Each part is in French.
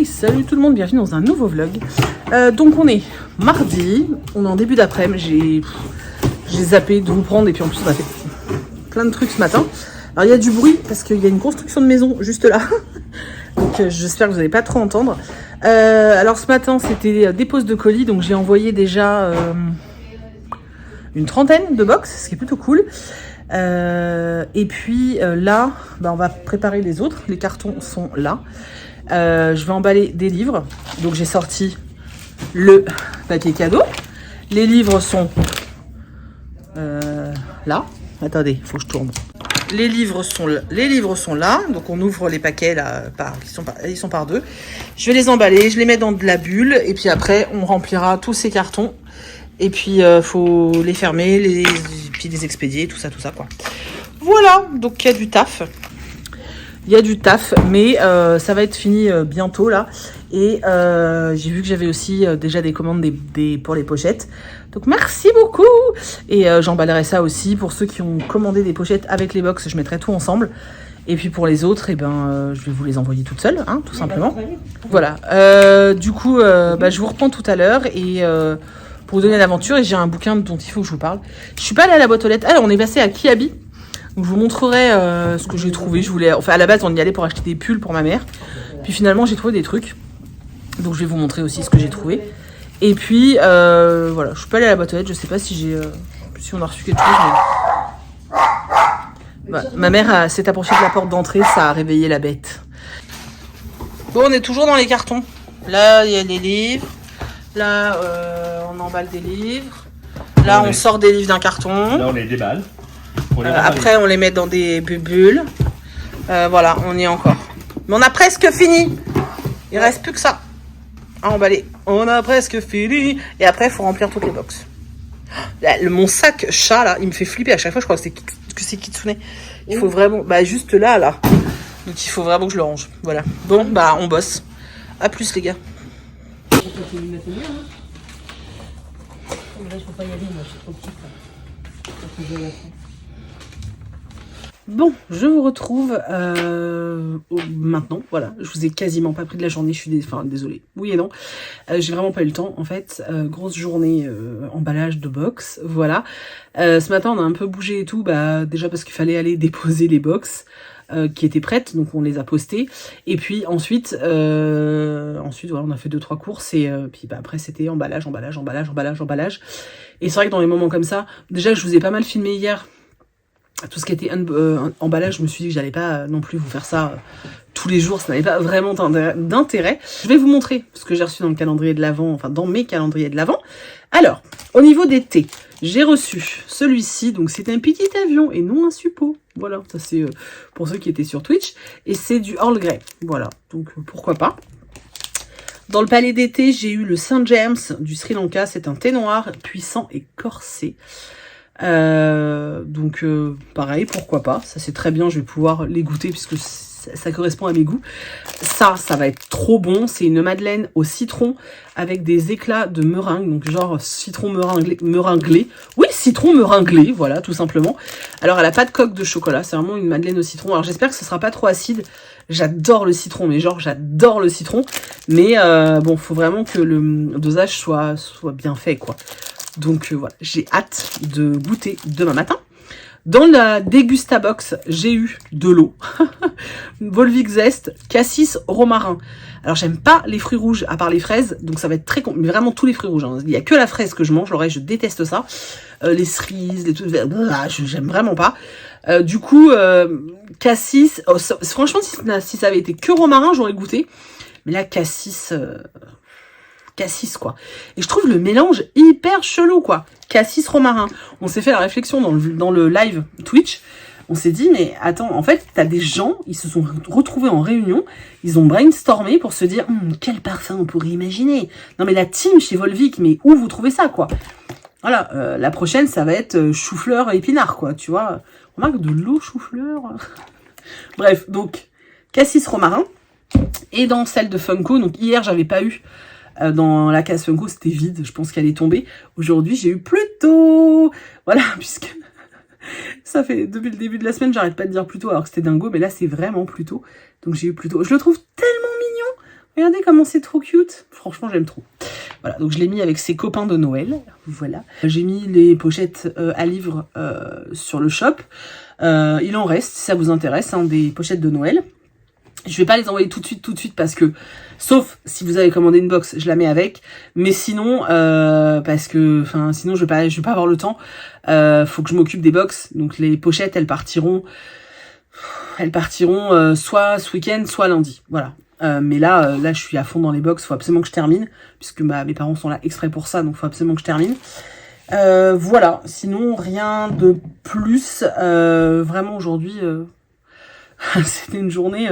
Hey, salut tout le monde, bienvenue dans un nouveau vlog. Donc on est mardi, on est en début d'après-midi, j'ai zappé de vous prendre et puis en plus on a fait plein de trucs ce matin. Alors il y a du bruit parce qu'il y a une construction de maison juste là, donc j'espère que vous n'allez pas trop entendre. Alors ce matin c'était dépose de colis, donc j'ai envoyé déjà une trentaine de box, ce qui est plutôt cool. Et puis là, on va préparer les autres, les cartons sont là. Je vais emballer des livres, donc j'ai sorti le papier cadeau. Les livres sont là. Attendez, il faut que je tourne. Les livres sont là, donc on ouvre les paquets là, ils sont par deux. Je vais les emballer, je les mets dans de la bulle et puis après on remplira tous ces cartons. Et puis faut les fermer, puis les expédier, tout ça quoi. Voilà, donc il y a du taf. Il y a du taf, mais ça va être fini bientôt là. Et j'ai vu que j'avais aussi déjà des commandes pour les pochettes. Donc merci beaucoup. Et j'emballerai ça aussi pour ceux qui ont commandé des pochettes avec les box. Je mettrai tout ensemble. Et puis pour les autres, je vais vous les envoyer toute seule, hein, tout simplement. Voilà. Du coup, je vous reprends tout à l'heure et pour vous donner l'aventure. Et j'ai un bouquin dont il faut que je vous parle. Je suis pas allée à la boîte aux lettres. Alors on est passé à Kiabi. Donc, je vous montrerai ce que j'ai trouvé. Enfin, à la base, on y allait pour acheter des pulls pour ma mère. Puis finalement, j'ai trouvé des trucs. Donc, je vais vous montrer aussi ce que j'ai trouvé. Et puis, voilà, je suis pas allée à la boîte aux lettres. Je sais pas si on a reçu quelque chose. Mais... ma mère s'est approchée de la porte d'entrée. Ça a réveillé la bête. Bon, on est toujours dans les cartons. Là, il y a des livres. Là, on emballe des livres. Là, on sort des livres d'un carton. Là, on les déballe. Après, on les met dans des bulles. Voilà, on y est encore. Mais on a presque fini. Il reste plus que ça à emballer. On a presque fini. Et après, il faut remplir toutes les boxes. Mon sac chat, là, il me fait flipper à chaque fois. Je crois que c'est Kitsune. Il faut vraiment... juste là. Donc, il faut vraiment que je le range. Voilà. Bon, on bosse. À plus, les gars. Là, je peux pas y aller, moi, je suis trop petite. Bon, je vous retrouve maintenant, voilà, je vous ai quasiment pas pris de la journée, je suis désolée, oui et non, j'ai vraiment pas eu le temps, en fait, grosse journée emballage de box, voilà, ce matin on a un peu bougé et tout, déjà parce qu'il fallait aller déposer les box qui étaient prêtes, donc on les a postées, et puis ensuite voilà, on a fait 2-3 courses, et puis après c'était emballage, et c'est vrai que dans les moments comme ça, déjà je vous ai pas mal filmé hier, tout ce qui était emballage, je me suis dit que j'allais pas non plus vous faire ça tous les jours, ça n'avait pas vraiment d'intérêt. Je vais vous montrer ce que j'ai reçu dans le calendrier de l'Avent, enfin dans mes calendriers de l'Avent. Alors, au niveau des thés, j'ai reçu celui-ci, donc c'est un petit avion et non un suppôt. Voilà, ça c'est pour ceux qui étaient sur Twitch. Et c'est du Earl Grey, voilà, donc pourquoi pas. Dans le palais d'été, j'ai eu le Saint James du Sri Lanka, c'est un thé noir puissant et corsé. Donc pareil, pourquoi pas, ça c'est très bien, je vais pouvoir les goûter puisque ça correspond à mes goûts. Ça va être trop bon, c'est une madeleine au citron avec des éclats de meringue, donc genre citron meringlé. Oui, citron meringlé, voilà, tout simplement. Alors elle a pas de coque de chocolat, c'est vraiment une madeleine au citron. Alors j'espère que ce sera pas trop acide. J'adore le citron, mais genre j'adore le citron. Mais bon, faut vraiment que le dosage soit bien fait, quoi. Donc voilà, j'ai hâte de goûter demain matin. Dans la Dégustabox, j'ai eu de l'eau. Volvic Zest, cassis, romarin. Alors j'aime pas les fruits rouges à part les fraises, donc ça va être très mais vraiment tous les fruits rouges. Hein. Il y a que la fraise que je mange, le reste je déteste ça. Les cerises, les trucs, j'aime vraiment pas. Du coup, cassis, franchement si ça avait été que romarin, j'aurais goûté. Mais là, cassis quoi. Et je trouve le mélange hyper chelou, quoi. Cassis romarin. On s'est fait la réflexion dans le live Twitch. On s'est dit, mais attends, en fait, t'as des gens, ils se sont retrouvés en réunion, ils ont brainstormé pour se dire, quel parfum on pourrait imaginer. Non, mais la team chez Volvic, mais où vous trouvez ça, quoi? Voilà, la prochaine, ça va être chou-fleur épinard, quoi, tu vois. On remarque de l'eau chou-fleur. Bref, donc, cassis romarin. Et dans celle de Funko, donc hier, j'avais pas eu dans la case Funko, c'était vide, je pense qu'elle est tombée. Aujourd'hui, j'ai eu Pluto. Voilà, puisque ça fait depuis le début de la semaine, j'arrête pas de dire Pluto alors que c'était dingo, mais là c'est vraiment Pluto. Donc j'ai eu Pluto. Je le trouve tellement mignon. Regardez comment c'est trop cute. Franchement, j'aime trop. Voilà, donc je l'ai mis avec ses copains de Noël. Voilà. J'ai mis les pochettes à livres sur le shop. Il en reste, si ça vous intéresse, hein, des pochettes de Noël. Je vais pas les envoyer tout de suite parce que, sauf si vous avez commandé une box, je la mets avec. Mais sinon, parce que, enfin, sinon je vais pas avoir le temps. Faut que je m'occupe des box. Donc les pochettes, elles partiront soit ce week-end, soit lundi. Voilà. Mais là, je suis à fond dans les box. Faut absolument que je termine, puisque mes parents sont là exprès pour ça, donc faut absolument que je termine. Voilà. Sinon, rien de plus. Vraiment aujourd'hui. C'était une journée,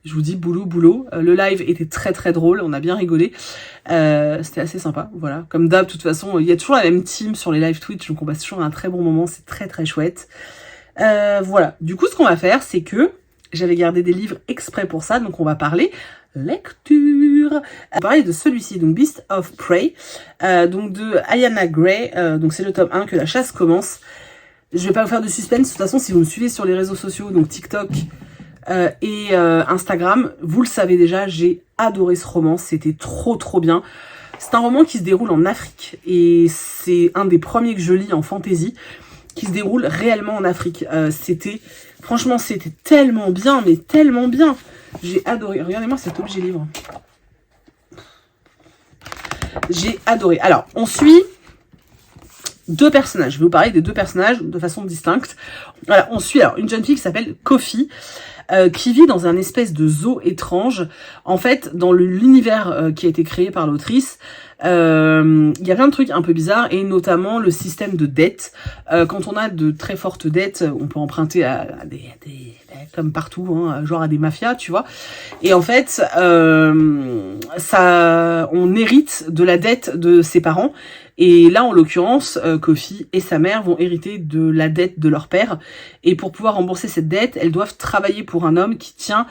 je vous dis, boulot. Le live était très drôle, on a bien rigolé. C'était assez sympa, voilà. Comme d'hab, de toute façon, il y a toujours la même team sur les live Twitch, donc on passe toujours un très bon moment, c'est très chouette. Voilà, du coup, ce qu'on va faire, c'est que j'avais gardé des livres exprès pour ça, donc on va parler lecture. On va parler de celui-ci, donc Beast of Prey, donc de Ayanna Gray, donc c'est le tome 1, que la chasse commence. Je vais pas vous faire de suspense, de toute façon, si vous me suivez sur les réseaux sociaux, donc TikTok et Instagram, vous le savez déjà, j'ai adoré ce roman, c'était trop bien. C'est un roman qui se déroule en Afrique, et c'est un des premiers que je lis en fantasy, qui se déroule réellement en Afrique. Franchement, c'était tellement bien, mais tellement bien. J'ai adoré. Regardez-moi cet objet livre. J'ai adoré. Alors, on suit deux personnages. Je vais vous parler des deux personnages de façon distincte. Voilà, on suit alors une jeune fille qui s'appelle Kofi, qui vit dans un espèce de zoo étrange. En fait, dans l'univers qui a été créé par l'autrice, il y a plein de trucs un peu bizarres, et notamment le système de dette. Quand on a de très fortes dettes, on peut emprunter à des comme partout, hein, genre à des mafias, tu vois. Et en fait, on hérite de la dette de ses parents. Et là, en l'occurrence, Kofi et sa mère vont hériter de la dette de leur père. Et pour pouvoir rembourser cette dette, elles doivent travailler pour un homme qui tient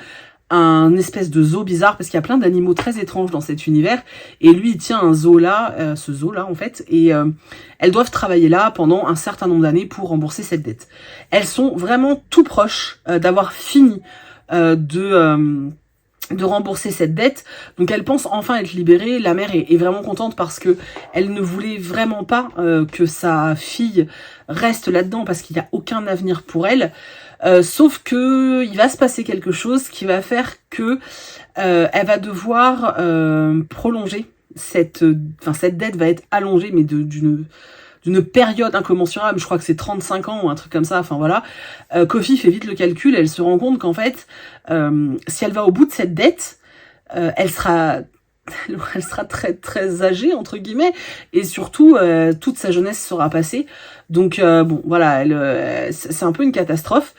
un espèce de zoo bizarre, parce qu'il y a plein d'animaux très étranges dans cet univers. Et lui, il tient un zoo là, ce zoo là en fait. Et elles doivent travailler là pendant un certain nombre d'années pour rembourser cette dette. Elles sont vraiment tout proches d'avoir fini de rembourser cette dette, donc elle pense enfin être libérée. La mère est vraiment contente parce que elle ne voulait vraiment pas que sa fille reste là-dedans, parce qu'il n'y a aucun avenir pour elle. Sauf que il va se passer quelque chose qui va faire que elle va devoir prolonger cette dette va être allongée, mais d'une période incommensurable. Je crois que c'est 35 ans ou un truc comme ça, enfin voilà. Kofi fait vite le calcul, elle se rend compte qu'en fait, si elle va au bout de cette dette, elle sera très âgée, entre guillemets, et surtout, toute sa jeunesse sera passée. Donc, bon, voilà, c'est un peu une catastrophe.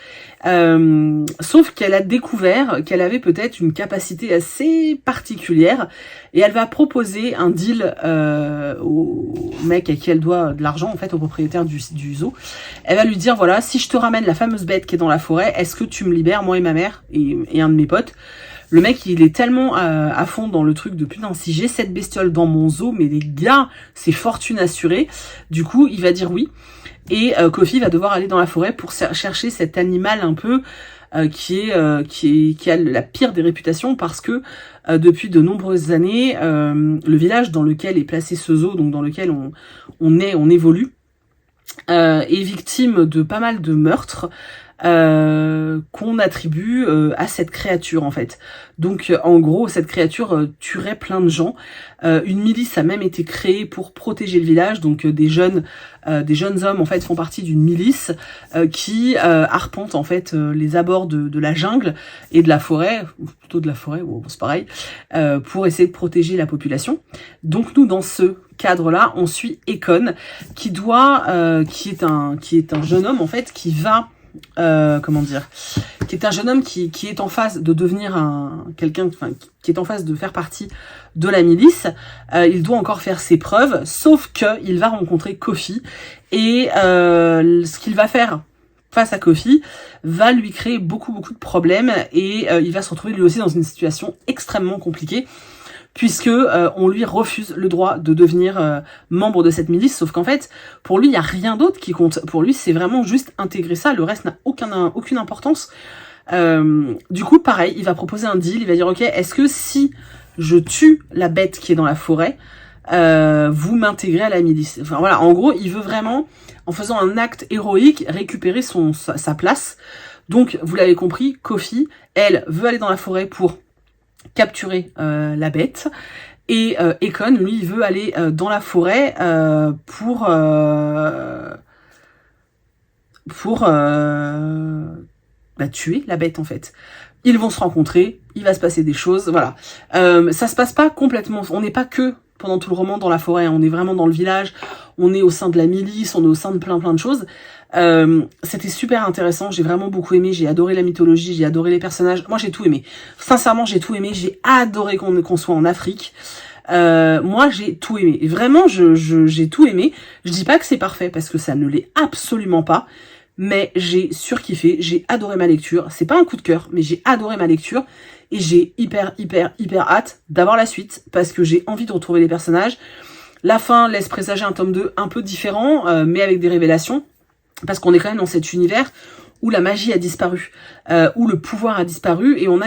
Sauf qu'elle a découvert qu'elle avait peut-être une capacité assez particulière, et elle va proposer un deal au mec à qui elle doit de l'argent, en fait, au propriétaire du zoo. Elle va lui dire, voilà, si je te ramène la fameuse bête qui est dans la forêt, est-ce que tu me libères, moi et ma mère et un de mes potes? Le mec, il est tellement à fond dans le truc de putain, si j'ai cette bestiole dans mon zoo, mais les gars, c'est fortune assurée. Du coup, il va dire oui. Et Kofi va devoir aller dans la forêt pour chercher cet animal un peu qui a la pire des réputations, parce que depuis de nombreuses années, le village dans lequel est placé ce zoo, donc dans lequel on évolue, est victime de pas mal de meurtres qu'on attribue à cette créature, en fait. Donc en gros, cette créature tuerait plein de gens. Une milice a même été créée pour protéger le village, donc des jeunes hommes en fait font partie d'une milice qui arpente en fait les abords de la jungle et de la forêt, ou plutôt de la forêt, bon, c'est pareil, pour essayer de protéger la population. Donc nous, dans ce cadre-là, on suit Ekon, qui est un jeune homme en fait qui va qui est un jeune homme qui est en phase de devenir qui est en phase de faire partie de la milice. Il doit encore faire ses preuves, sauf que il va rencontrer Kofi, et ce qu'il va faire face à Kofi va lui créer beaucoup de problèmes, et il va se retrouver lui aussi dans une situation extrêmement compliquée, puisque on lui refuse le droit de devenir membre de cette milice. Sauf qu'en fait, pour lui, il n'y a rien d'autre qui compte. Pour lui, c'est vraiment juste intégrer ça, le reste n'a aucune importance. Du coup, pareil, il va proposer un deal, il va dire, ok, est-ce que si je tue la bête qui est dans la forêt, vous m'intégrez à la milice. Enfin voilà, en gros, il veut vraiment, en faisant un acte héroïque, récupérer sa place. Donc, vous l'avez compris, Kofi, elle, veut aller dans la forêt pour capturer la bête. Et Ekon, lui, il veut aller dans la forêt pour tuer la bête, en fait. Ils vont se rencontrer, il va se passer des choses, voilà. Ça se passe pas complètement, on n'est pas que pendant tout le roman dans la forêt, on est vraiment dans le village, on est au sein de la milice, on est au sein de plein de choses. C'était super intéressant, j'ai vraiment beaucoup aimé, j'ai adoré la mythologie, j'ai adoré les personnages, moi j'ai tout aimé. Sincèrement, j'ai tout aimé, j'ai adoré qu'on soit en Afrique. Moi j'ai tout aimé, vraiment j'ai tout aimé. Je dis pas que c'est parfait parce que ça ne l'est absolument pas, mais j'ai surkiffé, j'ai adoré ma lecture. C'est pas un coup de cœur, mais j'ai adoré ma lecture et j'ai hyper hâte d'avoir la suite parce que j'ai envie de retrouver les personnages. La fin laisse présager un tome 2 un peu différent, mais avec des révélations, parce qu'on est quand même dans cet univers où la magie a disparu, où le pouvoir a disparu, et on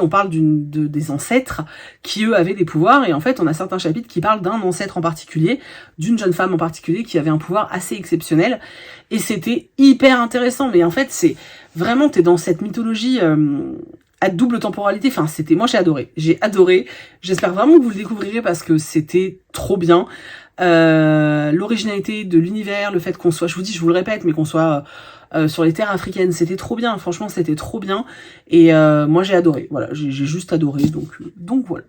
parle des ancêtres qui eux avaient des pouvoirs, et en fait on a certains chapitres qui parlent d'un ancêtre en particulier, d'une jeune femme en particulier qui avait un pouvoir assez exceptionnel, et c'était hyper intéressant. Mais en fait c'est vraiment, t'es dans cette mythologie à double temporalité, enfin moi j'ai adoré, j'espère vraiment que vous le découvrirez parce que c'était trop bien. L'originalité de l'univers, le fait qu'on soit, je vous le répète, mais qu'on soit sur les terres africaines, c'était trop bien, franchement c'était trop bien, et moi j'ai adoré, voilà, j'ai juste adoré, donc voilà.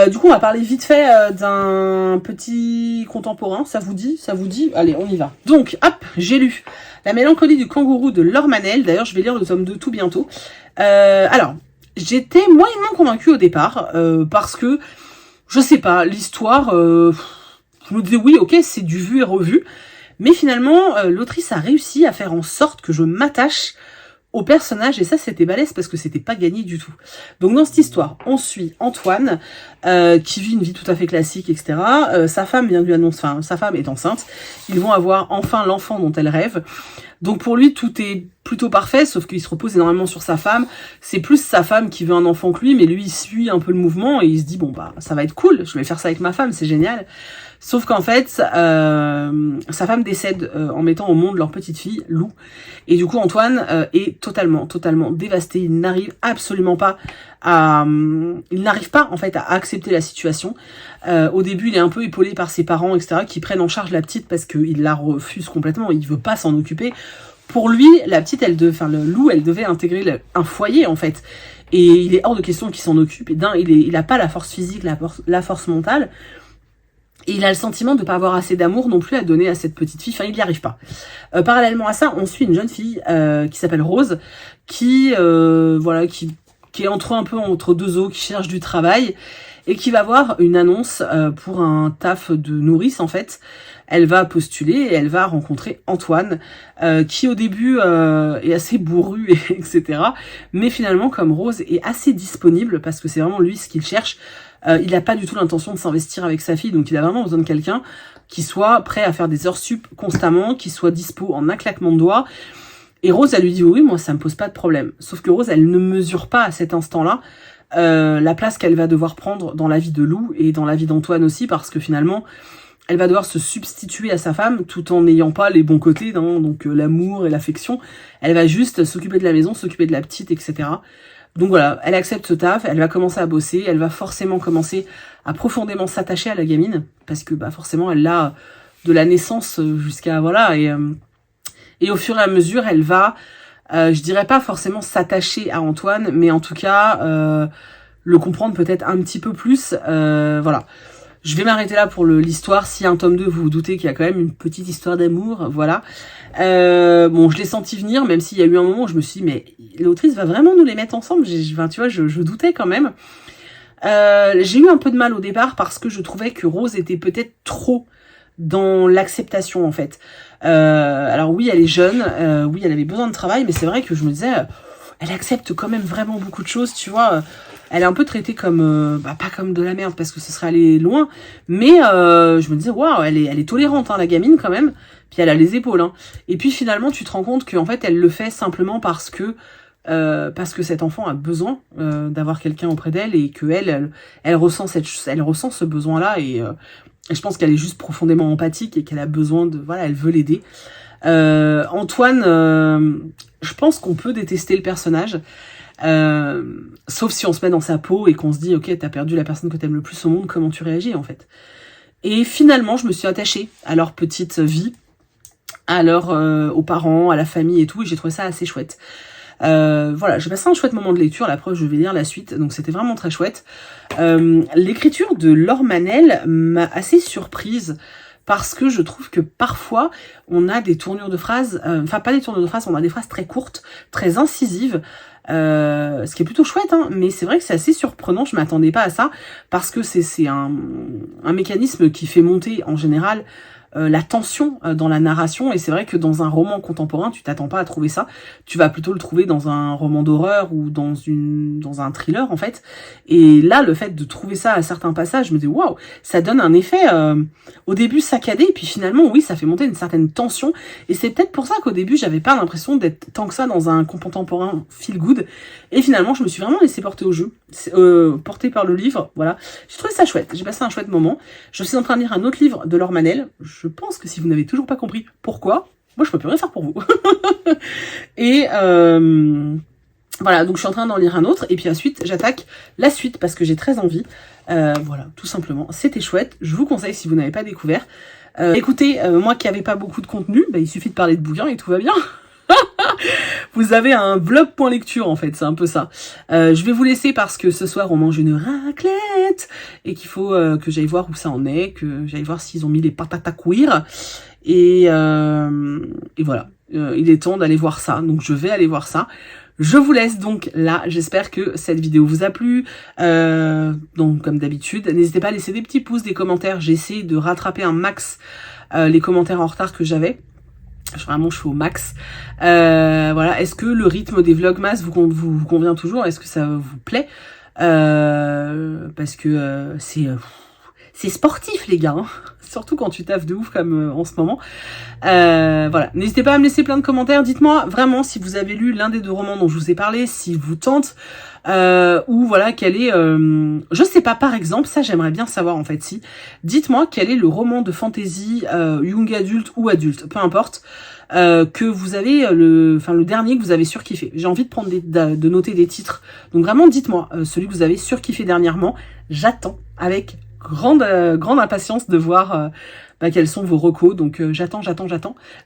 Du coup on va parler vite fait d'un petit contemporain, ça vous dit? Allez, on y va. Donc hop, j'ai lu La mélancolie du kangourou de Laure Manel, d'ailleurs je vais lire le tome 2 tout bientôt. Alors, j'étais moyennement convaincue au départ, parce que, je sais pas, l'histoire, je me disais oui, ok, c'est du vu et revu, mais finalement, l'autrice a réussi à faire en sorte que je m'attache au personnage, et ça c'était balèze parce que c'était pas gagné du tout. Donc dans cette histoire, on suit Antoine, qui vit une vie tout à fait classique, etc. Sa femme vient de lui annoncer, enfin sa femme est enceinte, ils vont avoir enfin l'enfant dont elle rêve. Donc pour lui, tout est plutôt parfait, sauf qu'il se repose énormément sur sa femme. C'est plus sa femme qui veut un enfant que lui, mais lui, il suit un peu le mouvement et il se dit, bon, bah, ça va être cool, je vais faire ça avec ma femme, c'est génial. Sauf qu'en fait, sa femme décède en mettant au monde leur petite fille, Lou. Et du coup, Antoine est totalement dévasté. Il n'arrive absolument pas il n'arrive pas, en fait, à accepter la situation. Au début, il est un peu épaulé par ses parents, etc., qui prennent en charge la petite parce qu'il la refuse complètement. Il veut pas s'en occuper. Pour lui, la petite, le Lou, elle devait intégrer un foyer, en fait. Et il est hors de question qu'il s'en occupe. Et il a pas la force physique, la force mentale. Et il a le sentiment de ne pas avoir assez d'amour non plus à donner à cette petite fille. Enfin, il n'y arrive pas. Parallèlement à ça, on suit une jeune fille qui s'appelle Rose, qui est un peu entre deux eaux, qui cherche du travail et qui va voir une annonce pour un taf de nourrice, en fait. Elle va postuler et elle va rencontrer Antoine, qui au début est assez bourru, etc. Mais finalement, comme Rose est assez disponible, parce que c'est vraiment lui ce qu'il cherche, il n'a pas du tout l'intention de s'investir avec sa fille, donc il a vraiment besoin de quelqu'un qui soit prêt à faire des heures sup constamment, qui soit dispo en un claquement de doigts. Et Rose, elle lui dit oui, moi ça me pose pas de problème. Sauf que Rose, elle ne mesure pas à cet instant-là la place qu'elle va devoir prendre dans la vie de Lou et dans la vie d'Antoine aussi, parce que finalement, elle va devoir se substituer à sa femme tout en n'ayant pas les bons côtés, donc l'amour et l'affection. Elle va juste s'occuper de la maison, s'occuper de la petite, etc. Donc voilà, elle accepte ce taf, elle va commencer à bosser, elle va forcément commencer à profondément s'attacher à la gamine, parce que forcément elle l'a de la naissance jusqu'à voilà, et au fur et à mesure elle va, je dirais pas forcément s'attacher à Antoine, mais en tout cas le comprendre peut-être un petit peu plus, voilà. Je vais m'arrêter là pour l'histoire. Si un tome 2, vous vous doutez qu'il y a quand même une petite histoire d'amour, voilà. Bon, je l'ai senti venir, même s'il y a eu un moment où je me suis dit, mais l'autrice va vraiment nous les mettre ensemble. Tu vois, je doutais quand même. J'ai eu un peu de mal au départ parce que je trouvais que Rose était peut-être trop dans l'acceptation, en fait. Alors oui, elle est jeune, oui, elle avait besoin de travail, mais c'est vrai que je me disais, elle accepte quand même vraiment beaucoup de choses, tu vois. Elle est un peu traitée comme, pas comme de la merde parce que ce serait aller loin, mais je me disais, waouh, elle est tolérante, hein, la gamine quand même, puis elle a les épaules, hein. Et puis finalement, tu te rends compte qu'en fait, elle le fait simplement parce que parce que cet enfant a besoin d'avoir quelqu'un auprès d'elle et que elle ressent ce besoin-là et je pense qu'elle est juste profondément empathique et qu'elle a besoin de, voilà, elle veut l'aider. Antoine, je pense qu'on peut détester le personnage, sauf si on se met dans sa peau et qu'on se dit, ok, t'as perdu la personne que t'aimes le plus au monde, comment tu réagis en fait? Et finalement, je me suis attachée à leur petite vie, aux parents, à la famille et tout, et j'ai trouvé ça assez chouette. Voilà, j'ai passé un chouette moment de lecture, la preuve je vais lire la suite, donc c'était vraiment très chouette. L'écriture de Laure Manel m'a assez surprise, parce que je trouve que parfois on a des tournures de phrases, enfin pas des tournures de phrases, on a des phrases très courtes, très incisives, ce qui est plutôt chouette, hein, mais c'est vrai que c'est assez surprenant, je m'attendais pas à ça, parce que c'est un mécanisme qui fait monter en général la tension dans la narration, et c'est vrai que dans un roman contemporain, tu t'attends pas à trouver ça, tu vas plutôt le trouver dans un roman d'horreur ou dans un thriller en fait, et là le fait de trouver ça à certains passages, je me dis waouh, ça donne un effet au début saccadé, et puis finalement oui, ça fait monter une certaine tension, et c'est peut-être pour ça qu'au début j'avais pas l'impression d'être tant que ça dans un contemporain feel good, et finalement je me suis vraiment laissé porter au jeu, porté par le livre, voilà, j'ai trouvé ça chouette, j'ai passé un chouette moment. Je suis en train de lire un autre livre de Laure Manel. Je pense que si vous n'avez toujours pas compris pourquoi, moi je peux plus rien faire pour vous. Et voilà, donc je suis en train d'en lire un autre, et puis ensuite j'attaque la suite parce que j'ai très envie. Voilà, tout simplement, c'était chouette, je vous conseille si vous n'avez pas découvert. Écoutez, moi qui n'avais pas beaucoup de contenu, bah, il suffit de parler de bouquins et tout va bien. Vous avez un vlog.lecture en fait, c'est un peu ça. Je vais vous laisser parce que ce soir on mange une raclette et qu'il faut que j'aille voir où ça en est, que j'aille voir s'ils ont mis les patates à cuire. Et voilà, il est temps d'aller voir ça, donc je vais aller voir ça. Je vous laisse donc là, j'espère que cette vidéo vous a plu. Donc comme d'habitude, n'hésitez pas à laisser des petits pouces, des commentaires, j'essaie de rattraper un max les commentaires en retard que j'avais. Vraiment, je suis au max. Voilà. Est-ce que le rythme des vlogmas vous convient toujours? Est-ce que ça vous plaît? Parce que c'est sportif, les gars. Hein. Surtout quand tu taffes de ouf comme en ce moment. Voilà. N'hésitez pas à me laisser plein de commentaires. Dites-moi vraiment si vous avez lu l'un des deux romans dont je vous ai parlé, s'il vous tente. Ou voilà, quel est... je sais pas, par exemple, ça j'aimerais bien savoir en fait si. Dites-moi quel est le roman de fantasy, young adulte ou adulte, peu importe, que vous avez, le dernier que vous avez surkiffé. J'ai envie de prendre de noter des titres. Donc vraiment, dites-moi, celui que vous avez surkiffé dernièrement. J'attends avec grande impatience de voir quels sont vos recos. Donc j'attends.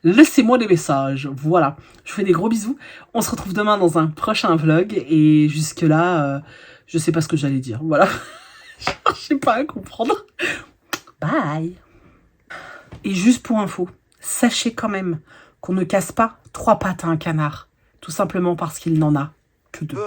Laissez-moi des messages. Voilà. Je vous fais des gros bisous. On se retrouve demain dans un prochain vlog. Et jusque là, je sais pas ce que j'allais dire. Voilà. Je sais pas à comprendre. Bye. Et juste pour info, sachez quand même qu'on ne casse pas 3 pattes à un canard. Tout simplement parce qu'il n'en a que 2.